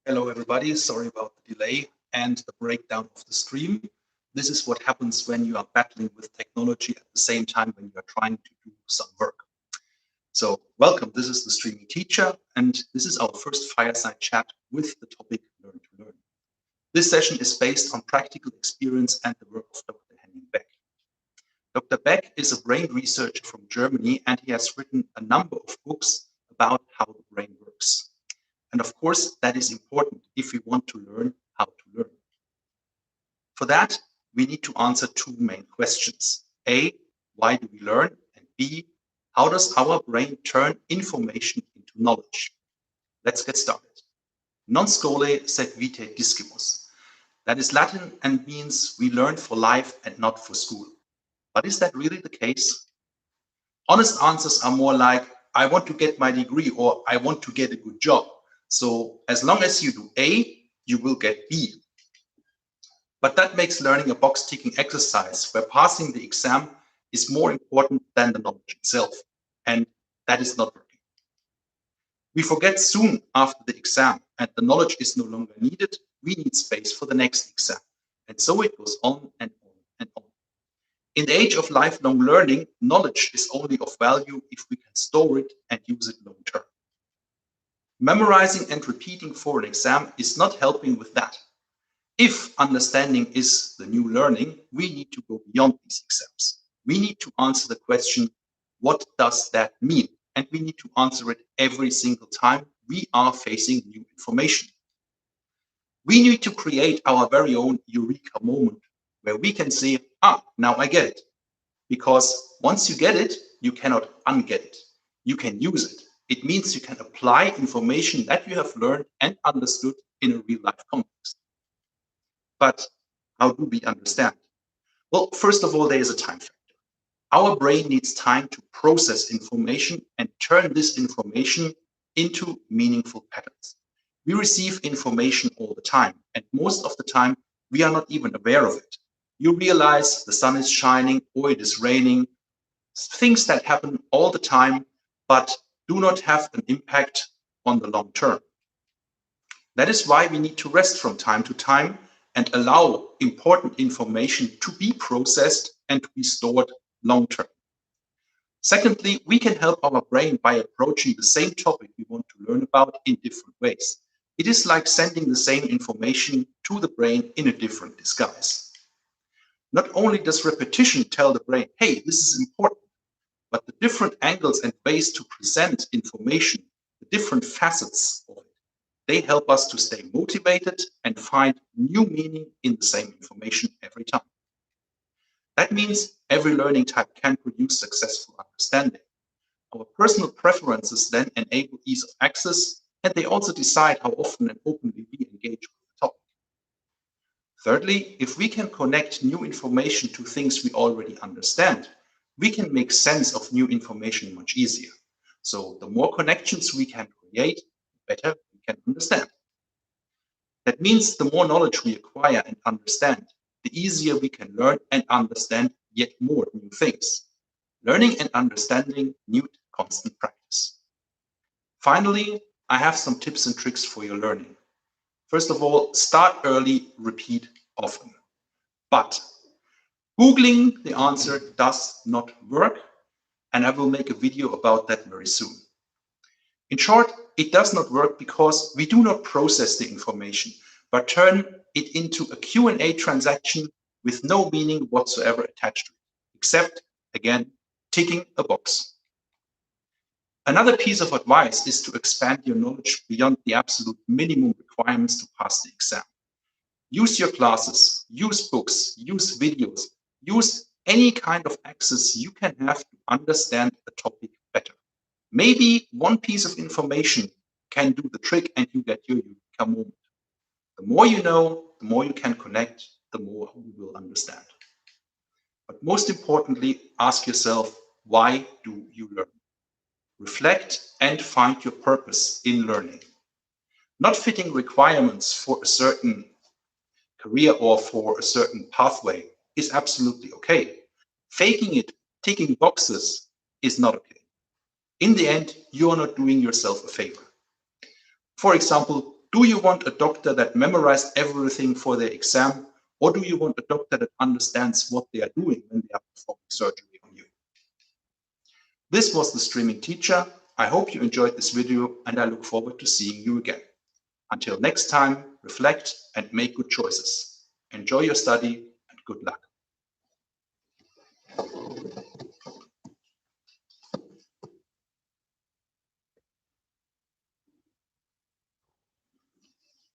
Hello, everybody. Sorry about the delay and the breakdown of the stream. This is what happens when you are battling with technology at the same time when you are trying to do some work. So welcome. This is the Streaming Teacher, and this is our first fireside chat with the topic Learn to Learn. This session is based on practical experience and the work of Dr. Henning Beck. Dr. Beck is a brain researcher from Germany, and he has written a number of books about how the brain works. And of course, that is important if we want to learn how to learn. For that, we need to answer two main questions. A, why do we learn? And B, how does our brain turn information into knowledge? Let's get started. Non scole sed vitae discimus. That is Latin and means we learn for life and not for school. But is that really the case? Honest answers are more like, I want to get my degree or I want to get a good job. So as long as you do A, you will get B. But that makes learning a box-ticking exercise where passing the exam is more important than the knowledge itself. And that is not working. We forget soon after the exam and the knowledge is no longer needed. We need space for the next exam. And so it goes on and on and on. In the age of lifelong learning, knowledge is only of value if we can store it and use it long term. Memorizing and repeating for an exam is not helping with that. If understanding is the new learning, we need to go beyond these exams. We need to answer the question, what does that mean? And we need to answer it every single time we are facing new information. We need to create our very own eureka moment where we can say, now I get it. Because once you get it, you cannot unget it. You can use it. It means you can apply information that you have learned and understood in a real life context. But how do we understand? Well, first of all, there is a time factor. Our brain needs time to process information and turn this information into meaningful patterns. We receive information all the time, and most of the time, we are not even aware of it. You realize the sun is shining or it is raining, things that happen all the time, but do not have an impact on the long term. That is why we need to rest from time to time and allow important information to be processed and to be stored long term. Secondly, we can help our brain by approaching the same topic we want to learn about in different ways. It is like sending the same information to the brain in a different disguise. Not only does repetition tell the brain, hey, this is important, but the different angles and ways to present information, the different facets of it, they help us to stay motivated and find new meaning in the same information every time. That means every learning type can produce successful understanding. Our personal preferences then enable ease of access, and they also decide how often and openly we engage with the topic. Thirdly, if we can connect new information to things we already understand, we can make sense of new information much easier. So the more connections we can create, the better we can understand. That means the more knowledge we acquire and understand, the easier we can learn and understand yet more new things. Learning and understanding need constant practice. Finally, I have some tips and tricks for your learning. First of all, start early, repeat often. But Googling the answer does not work, and I will make a video about that very soon. In short, it does not work because we do not process the information, but turn it into a Q&A transaction with no meaning whatsoever attached to it, except, again, ticking a box. Another piece of advice is to expand your knowledge beyond the absolute minimum requirements to pass the exam. Use your classes, use books, use videos, use any kind of access you can have to understand the topic better. Maybe one piece of information can do the trick and you get your eureka moment. The more you know, the more you can connect, the more you will understand. But most importantly, ask yourself, why do you learn? Reflect and find your purpose in learning. Not fitting requirements for a certain career or for a certain pathway is absolutely okay. Faking it, ticking boxes is not okay. In the end, you are not doing yourself a favor. For example, Do you want a doctor that memorized everything for their exam, or do you want a doctor that understands what they are doing when they are performing surgery on you? This was The Streaming Teacher. I hope you enjoyed this video, and I look forward to seeing you again. Until next time, reflect and make good choices. Enjoy your study and good luck.